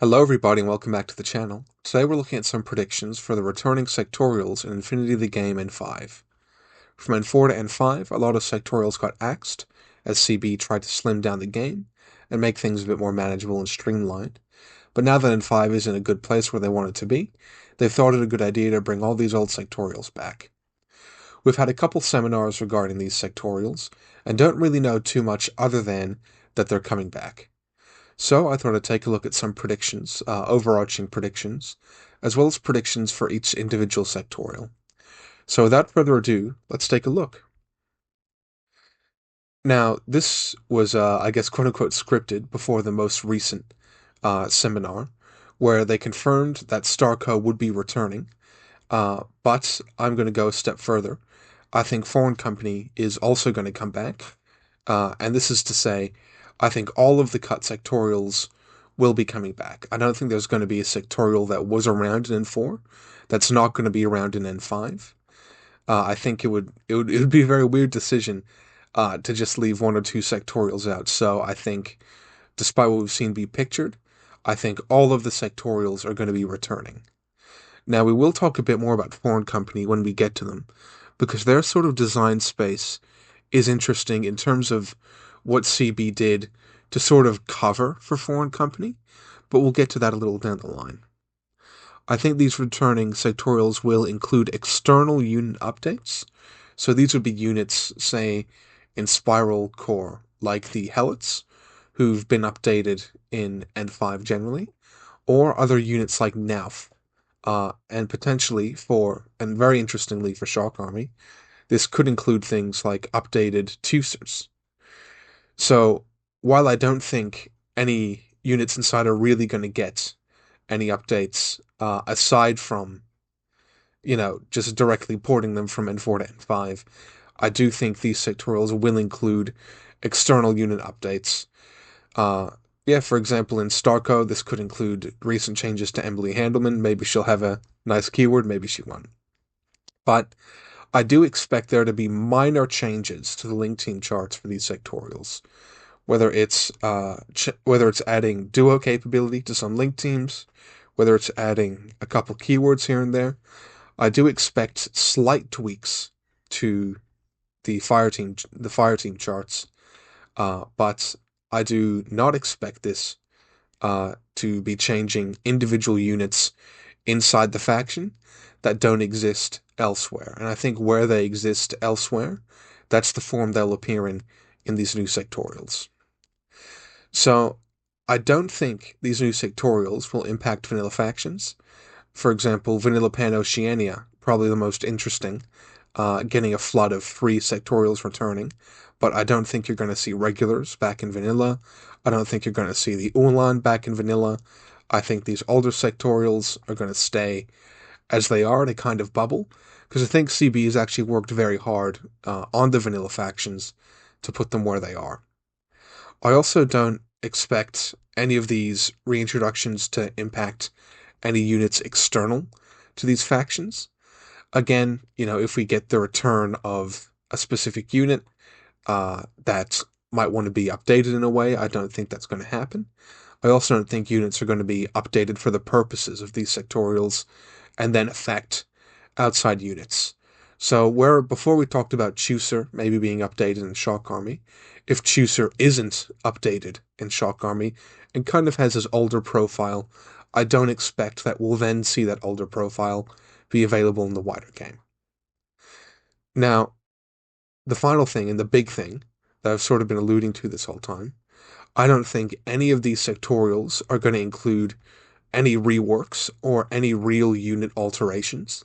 Hello everybody and welcome back to the channel. Today we're looking at some predictions for the returning sectorials in Infinity the Game N5. From N4 to N5, a lot of sectorials got axed, as CB tried to slim down the game and make things a bit more manageable and streamlined. But now that N5 is in a good place where they want it to be, they've thought it a good idea to bring all these old sectorials back. We've had a couple seminars regarding these sectorials, and don't really know too much other than that they're coming back. So I thought I'd take a look at some predictions, overarching predictions, as well as predictions for each individual sectorial. So without further ado, let's take a look. Now, this was, I guess, quote-unquote scripted before the most recent seminar, where they confirmed that StarCo would be returning, but I'm going to go a step further. I think Foreign Company is also going to come back, and this is to say, I think all of the cut sectorials will be coming back. I don't think there's going to be a sectorial that was around in N4 that's not going to be around in N5. I think it would be a very weird decision to just leave one or two sectorials out. So I think, despite what we've seen be pictured, I think all of the sectorials are going to be returning. Now we will talk a bit more about Foreign Company when we get to them, because their sort of design space is interesting in terms of what CB did to sort of cover for Foreign Company, but we'll get to that a little down the line. I think these returning sectorials will include external unit updates. So these would be units, say, in Spiral Core, like the Helots, who've been updated in N5 generally, or other units like Nauf, and potentially and very interestingly for Shock Army, this could include things like updated Tusers. So, while I don't think any units inside are really going to get any updates, aside from, just directly porting them from N4 to N5, I do think these sectorials will include external unit updates. For example, in StarCo, this could include recent changes to Emily Handelman. Maybe she'll have a nice keyword, maybe she won't. But I do expect there to be minor changes to the link team charts for these sectorials. Whether it's adding duo capability to some link teams, whether it's adding a couple keywords here and there, I do expect slight tweaks to the fire team charts, but I do not expect this to be changing individual units inside the faction that don't exist elsewhere. And I think where they exist elsewhere, that's the form they'll appear in these new sectorials. So, I don't think these new sectorials will impact vanilla factions. For example, Vanilla Pan Oceania, probably the most interesting, getting a flood of free sectorials returning, but I don't think you're going to see regulars back in vanilla. I don't think you're going to see the Ulan back in vanilla. I think these older sectorials are going to stay as they are in a kind of bubble, because I think CB has actually worked very hard on the vanilla factions to put them where they are. I also don't expect any of these reintroductions to impact any units external to these factions. Again, if we get the return of a specific unit that might want to be updated in a way, I don't think that's going to happen. I also don't think units are going to be updated for the purposes of these sectorials and then affect outside units. So before we talked about Chooser maybe being updated in Shock Army, if Chooser isn't updated in Shock Army and kind of has his older profile, I don't expect that we'll then see that older profile be available in the wider game. Now, the final thing and the big thing that I've sort of been alluding to this whole time, I don't think any of these sectorials are going to include any reworks or any real unit alterations.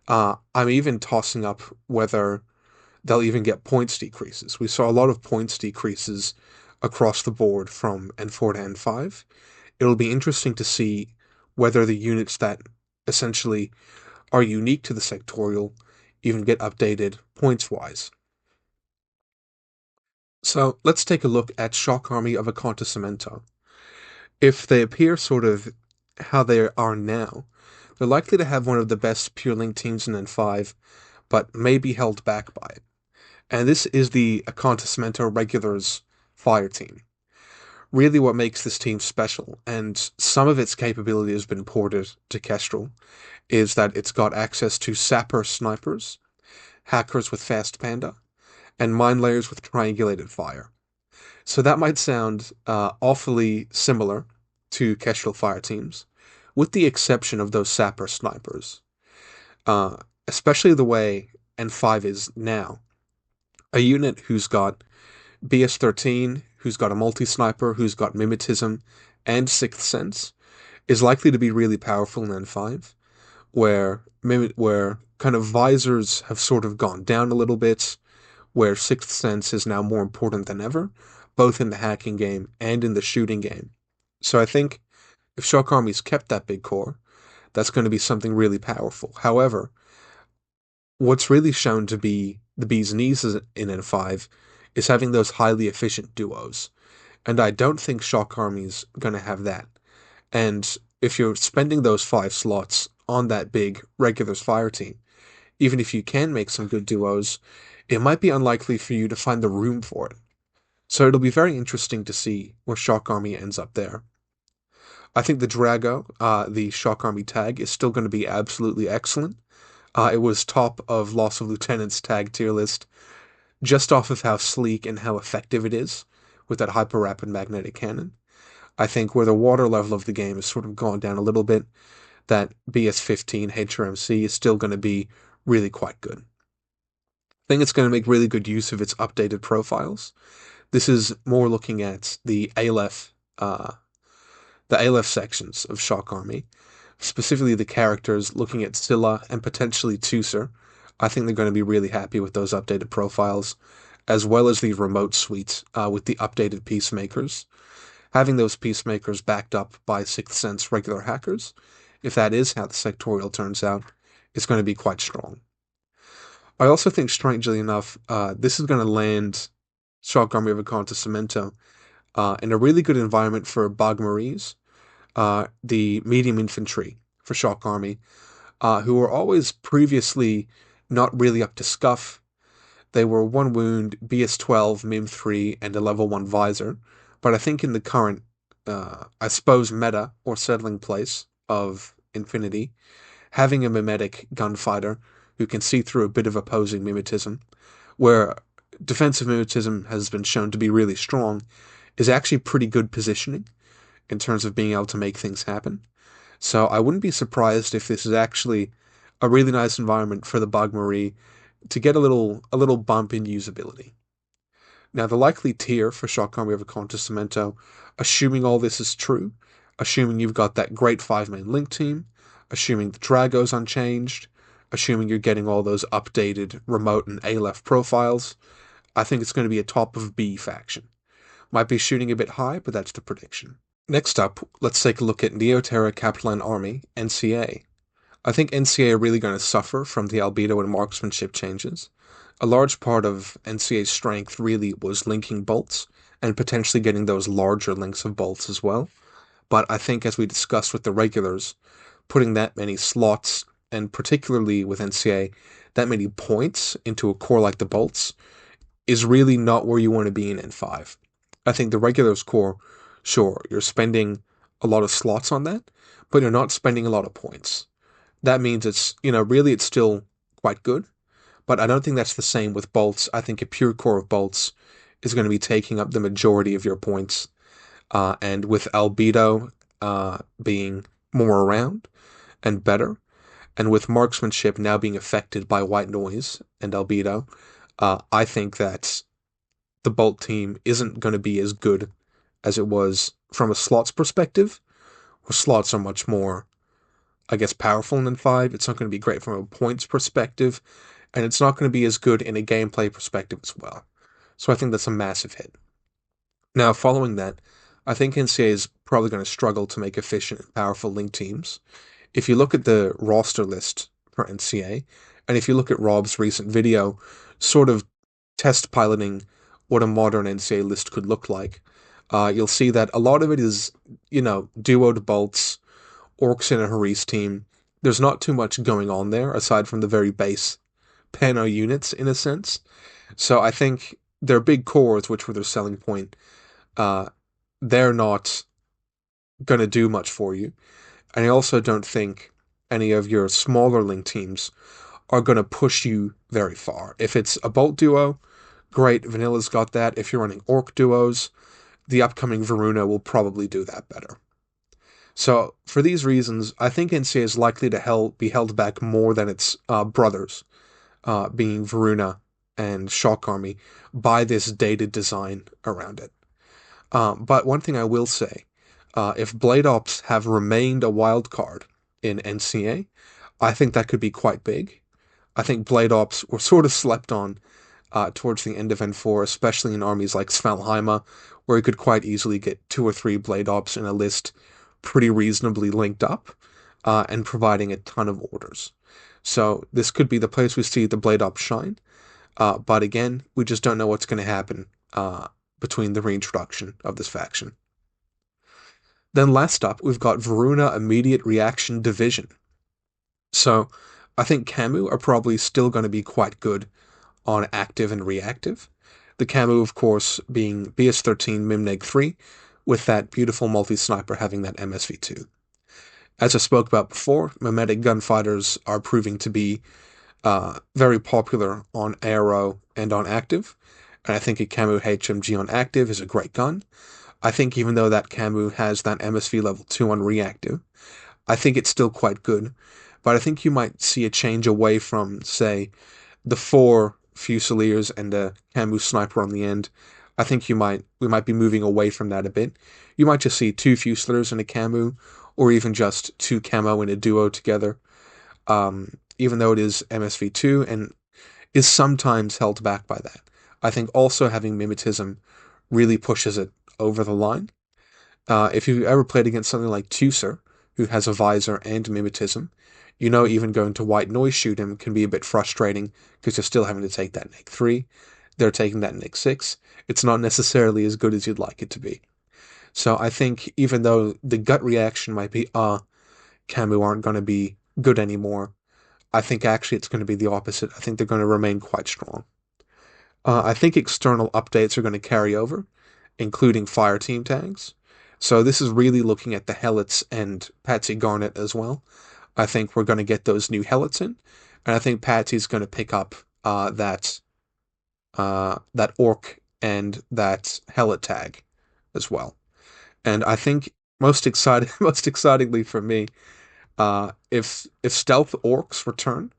I'm even tossing up whether they'll even get points decreases. We saw a lot of points decreases across the board from N4 to N5. It'll be interesting to see whether the units that essentially are unique to the sectorial even get updated points-wise. So let's take a look at Shock Army of Acontecimento. If they appear sort of how they are now, they're likely to have one of the best pure link teams in N5, but may be held back by it. And this is the Acontecimento Regulars Fire team. really what makes this team special, and some of its capability has been ported to Kestrel, is that it's got access to sapper snipers, hackers with fast panda, and mine layers with triangulated fire. So that might sound awfully similar to Kestrel fire teams, with the exception of those sapper snipers. Uh, Especially the way N5 is now. A unit who's got BS13, who's got a multi-sniper, who's got mimetism and sixth sense, is likely to be really powerful in N5, where kind of visors have sort of gone down a little bit, where sixth sense is now more important than ever, both in the hacking game and in the shooting game. So I think if Shock Army's kept that big core, that's going to be something really powerful. However, what's really shown to be the bee's knees in N5 is having those highly efficient duos. And I don't think Shock Army's going to have that. And if you're spending those 5 slots on that big regulars fire team, even if you can make some good duos, it might be unlikely for you to find the room for it. So it'll be very interesting to see where Shock Army ends up there. I think the Drago, the Shock Army tag, is still going to be absolutely excellent. It was top of Loss of Lieutenant's tag tier list, just off of how sleek and how effective it is with that hyper rapid magnetic cannon. I think where the water level of the game has sort of gone down a little bit, that BS15 HRMC is still going to be really quite good. I think it's going to make really good use of its updated profiles. This is more looking at the Aleph sections of Shock Army, specifically the characters, looking at Scylla and potentially Tusser. I think they're going to be really happy with those updated profiles, as well as the remote suite with the updated peacemakers. Having those peacemakers backed up by Sixth Sense regular hackers, if that is how the Sectorial turns out, is going to be quite strong. I also think, strangely enough, this is going to land Shock Army of Acontecimento in a really good environment for Bagmaris, the medium infantry for Shock Army, who were always previously not really up to scuff. They were 1 wound, BS12, Mim 3, and a level 1 visor. But I think in the current, I suppose, meta or settling place of Infinity, having a mimetic gunfighter who can see through a bit of opposing mimetism, where defensive mimetism has been shown to be really strong, is actually pretty good positioning in terms of being able to make things happen. So I wouldn't be surprised if this is actually a really nice environment for the Bagmarie to get a little bump in usability. Now, the likely tier for Shock Army of Acontecimento, assuming all this is true, assuming you've got that great 5-man link team, assuming the Drago's unchanged, assuming you're getting all those updated remote and Aleph profiles, I think it's going to be a top of B faction. Might be shooting a bit high, but that's the prediction. Next up, let's take a look at Neoterra Capitaline Army, NCA. I think NCA are really going to suffer from the albedo and marksmanship changes. A large part of NCA's strength really was linking bolts, and potentially getting those larger links of bolts as well. But I think, as we discussed with the regulars, putting that many slots, and particularly with NCA, that many points into a core like the bolts, is really not where you want to be in N5. I think the regulars core, sure, you're spending a lot of slots on that, but you're not spending a lot of points. That means it's, really it's still quite good, but I don't think that's the same with bolts. I think a pure core of bolts is going to be taking up the majority of your points, and with albedo being more around and better, and with marksmanship now being affected by white noise and albedo, I think that the bolt team isn't going to be as good as it was from a slots perspective, where slots are much more, I guess, powerful than 5. It's not going to be great from a points perspective, and it's not going to be as good in a gameplay perspective as well. So I think that's a massive hit. Now, following that, I think NCA is probably going to struggle to make efficient and powerful link teams. If you look at the roster list for NCA, and if you look at Rob's recent video, sort of test piloting what a modern NCA list could look like, you'll see that a lot of it is, duoed bolts, orcs in a Haris team. There's not too much going on there, aside from the very base Pano units, in a sense. So I think their big cores, which were their selling point, they're not going to do much for you. And I also don't think any of your smaller link teams are going to push you very far. If it's a Bolt duo, great, Vanilla's got that. If you're running Orc duos, the upcoming Varuna will probably do that better. So, for these reasons, I think NCA is likely to be held back more than its brothers, being Varuna and Shock Army, by this dated design around it. But one thing I will say, if Blade Ops have remained a wild card in NCA, I think that could be quite big. I think Blade Ops were sort of slept on towards the end of N4, especially in armies like Svalheima, where you could quite easily get 2 or 3 Blade Ops in a list pretty reasonably linked up, and providing a ton of orders. So this could be the place we see the Blade Ops shine, but again, we just don't know what's going to happen between the reintroduction of this faction. Then last up, we've got Varuna Immediate Reaction Division. So I think Camu are probably still going to be quite good on active and reactive. The Camu, of course, being BS13 Mimneg 3, with that beautiful multi-sniper having that MSV2. As I spoke about before, mimetic gunfighters are proving to be very popular on aero and on active, and I think a Camu HMG on active is a great gun. I think even though that Camu has that MSV level 2 on reactive, I think it's still quite good, but I think you might see a change away from, say, the 4 Fusiliers and a Camu sniper on the end. I think we might be moving away from that a bit. You might just see 2 Fusiliers and a Camu, or even just 2 Camo in a duo together. Even though it is MSV2 and is sometimes held back by that. I think also having mimetism really pushes it over the line. If you've ever played against something like Tucer, who has a visor and mimetism, you know even going to white noise shoot him can be a bit frustrating because you're still having to take that Neg 3. They're taking that Neg 6. It's not necessarily as good as you'd like it to be. So I think even though the gut reaction might be, Camu aren't going to be good anymore, I think actually it's going to be the opposite. I think they're going to remain quite strong. I think external updates are going to carry over, including fire team tags. So this is really looking at the Helots and Patsy Garnet as well. I think we're going to get those new Helots in, and I think Patsy's going to pick up that Orc and that Helot tag as well. And I think most excitingly for me, if stealth orcs return,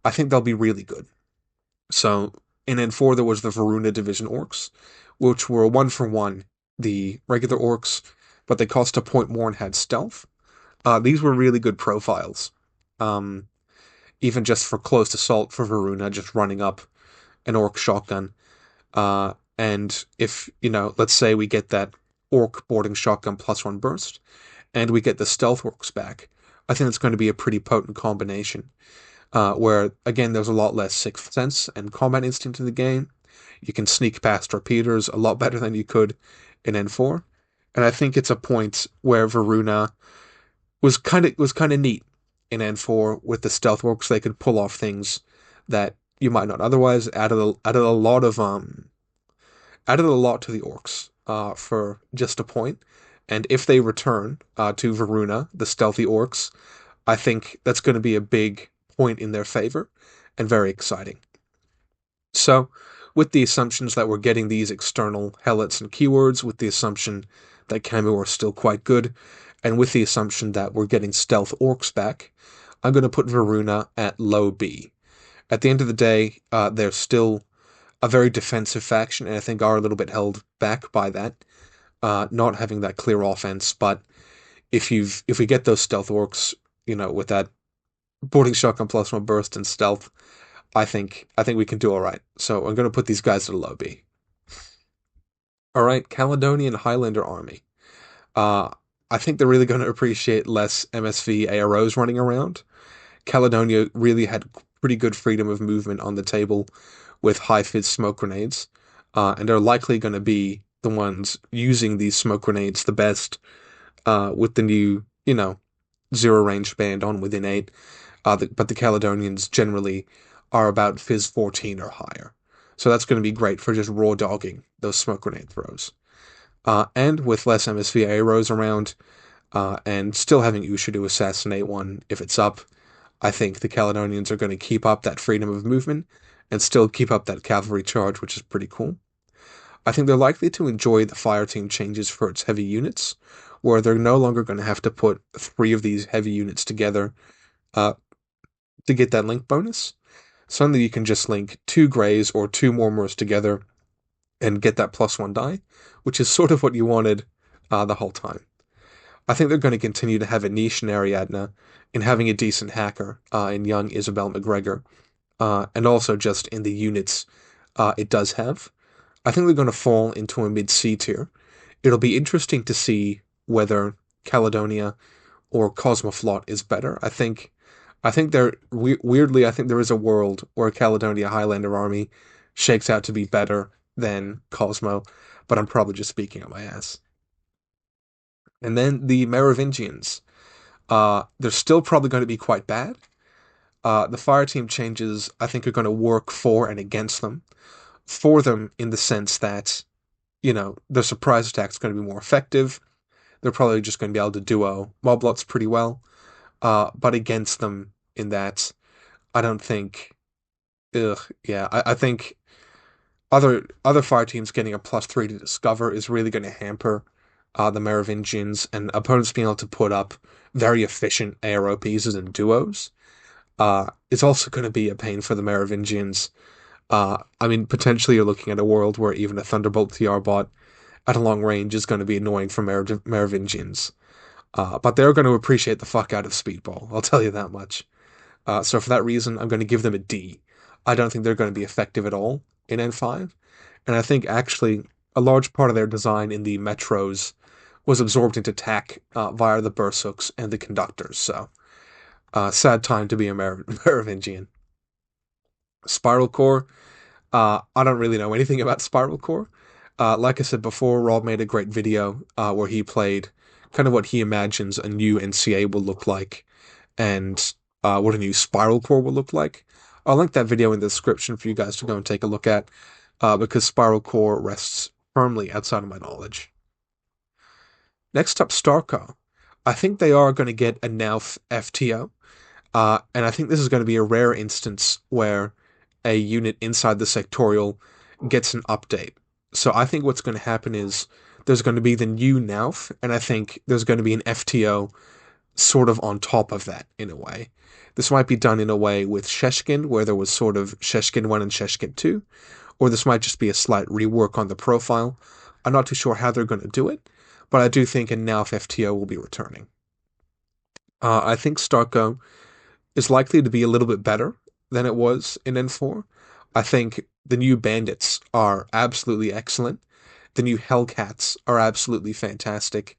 I think they'll be really good. So in N4 there was the Varuna division orcs, which were 1-for-1 the regular orcs, but they cost a point more and had stealth. These were really good profiles. Even just for close assault for Varuna, just running up an orc shotgun. And if, let's say we get that orc boarding shotgun +1 burst, and we get the stealth orcs back, I think it's going to be a pretty potent combination. Where, again, there's a lot less sixth sense and combat instinct in the game. You can sneak past torpedoes a lot better than you could in N4. And I think it's a point where Varuna was kind of neat in N4 with the stealth orcs. They could pull off things that you might not otherwise. Added a lot to the orcs for just a point. And if they return to Varuna, the stealthy orcs, I think that's going to be a big point in their favor and very exciting. So, with the assumptions that we're getting these external Helots and keywords, with the assumption that Camu are still quite good, and with the assumption that we're getting stealth orcs back, I'm going to put Varuna at low B. At the end of the day, they're still a very defensive faction, and I think are a little bit held back by that, not having that clear offense. But if we get those stealth orcs, with that boarding shotgun +1 burst and stealth, I think we can do all right. So I'm going to put these guys at a low B. All right, Caledonian Highlander army. I think they're really going to appreciate less MSV AROs running around. Caledonia really had pretty good freedom of movement on the table with high-fizz smoke grenades, and they're likely going to be the ones using these smoke grenades the best with the new, zero range band on within 8. But the Caledonians generally are about Fizz 14 or higher. So that's going to be great for just raw dogging those smoke grenade throws. And with less MSV arrows around, and still having Usha to assassinate one if it's up, I think the Caledonians are going to keep up that freedom of movement and still keep up that cavalry charge, which is pretty cool. I think they're likely to enjoy the fire team changes for its heavy units, where they're no longer going to have to put three of these heavy units together uh, to get that link bonus. Suddenly you can just link two greys or two Mormors together and get that +1 die, which is sort of what you wanted the whole time. I think they're going to continue to have a niche in Ariadne in having a decent hacker in young Isabel McGregor, and also just in the units it does have. I think they're going to fall into a mid-C tier. It'll be interesting to see whether Caledonia or Cosmoflot is better. I think there weirdly I think there is a world where Caledonia Highlander army shakes out to be better than Cosmo, but I'm probably just speaking on my ass. And then the Merovingians. They're still probably going to be quite bad. The fire team changes, I think, are going to work for and against them. For them, in the sense that, their surprise attack is going to be more effective. They're probably just going to be able to duo moblots pretty well. But against them, in that, I don't think. Ugh, yeah, I think other fire teams getting a +3 to discover is really going to hamper the Merovingians and opponents being able to put up very efficient ARO pieces and duos. It's also going to be a pain for the Merovingians. I mean, potentially you're looking at a world where even a Thunderbolt TR bot at a long range is going to be annoying for Merovingians. But they're going to appreciate the fuck out of Speedball, I'll tell you that much. So for that reason, I'm going to give them a D. I don't think they're going to be effective at all in N5. And I think actually a large part of their design in the metros was absorbed into TAC via the Bursooks and the conductors. So sad time to be a Merovingian. Spiral Core. I don't really know anything about Spiral Core. Like I said before, Rob made a great video where he played kind of what he imagines a new NCA will look like and what a new Spiral Core will look like. I'll link that video in the description for you guys to go and take a look at because Spiral Core rests firmly outside of my knowledge. Next up, StarCo. I think they are going to get a NALF FTO, and I think this is going to be a rare instance where a unit inside the Sectorial gets an update. So I think what's going to happen is there's going to be the new NALF, and I think there's going to be an FTO sort of on top of that, in a way. This might be done in a way with Sheshkin, where there was sort of Sheshkin 1 and Sheshkin 2, or this might just be a slight rework on the profile. I'm not too sure how they're going to do it, but I do think a NALF FTO will be returning. I think StarCo is likely to be a little bit better than it was in N4. I think the new bandits are absolutely excellent. The new Hellcats are absolutely fantastic,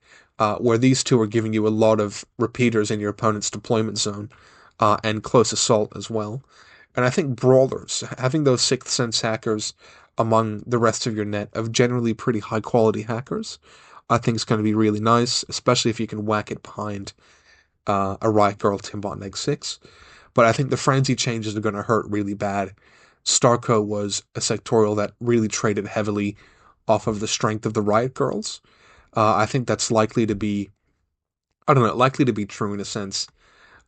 where these two are giving you a lot of repeaters in your opponent's deployment zone, and close assault as well. And I think Brawlers, having those Sixth Sense hackers among the rest of your net of generally pretty high quality hackers, I think is going to be really nice, especially if you can whack it behind a Riot Girl Timbot Neg 6. But I think the frenzy changes are going to hurt really bad. StarCo was a sectorial that really traded heavily off of the strength of the Riot Girls. I think that's likely to be, I don't know, likely to be true in a sense.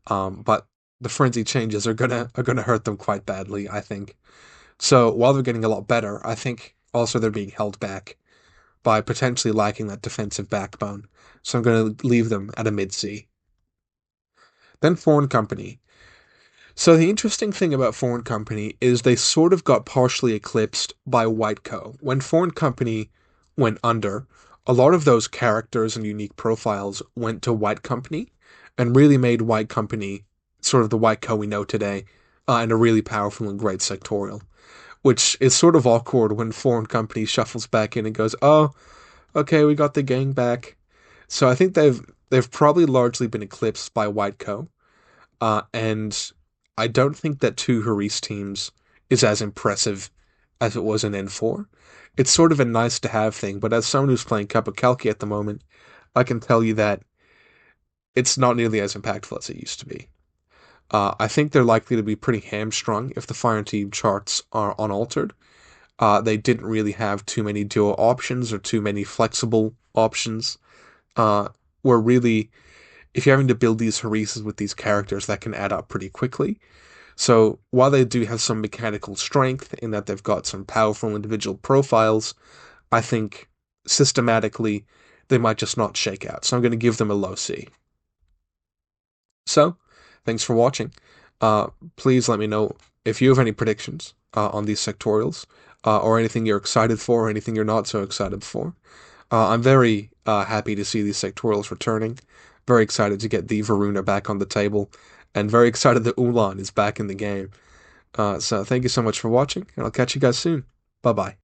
But the frenzy changes are gonna hurt them quite badly, I think. So while they're getting a lot better, I think also they're being held back by potentially lacking that defensive backbone. So I'm going to leave them at a mid-C. Then Foreign Company. So the interesting thing about Foreign Company is they sort of got partially eclipsed by Whiteco. When Foreign Company went under, a lot of those characters and unique profiles went to White Company and really made White Company sort of the Whiteco we know today, and a really powerful and great sectorial. Which is sort of awkward when Foreign Company shuffles back in and goes, "Oh, okay, we got the gang back." So I think they've probably largely been eclipsed by Whiteco. And I don't think that two Haris teams is as impressive as it was in N4. It's sort of a nice to have thing, but as someone who's playing Cup of Kalki at the moment, I can tell you that it's not nearly as impactful as it used to be. I think they're likely to be pretty hamstrung if the Fire Team charts are unaltered. They didn't really have too many dual options or too many flexible options. Where really, if you're having to build these Horises with these characters, that can add up pretty quickly. So while they do have some mechanical strength in that they've got some powerful individual profiles, I think systematically they might just not shake out. So I'm going to give them a low C. So, thanks for watching. Please let me know if you have any predictions on these sectorials, or anything you're excited for, or anything you're not so excited for. I'm very happy to see these sectorials returning. Very excited to get the Varuna back on the table, and very excited that Ulan is back in the game. So thank you so much for watching, and I'll catch you guys soon. Bye bye.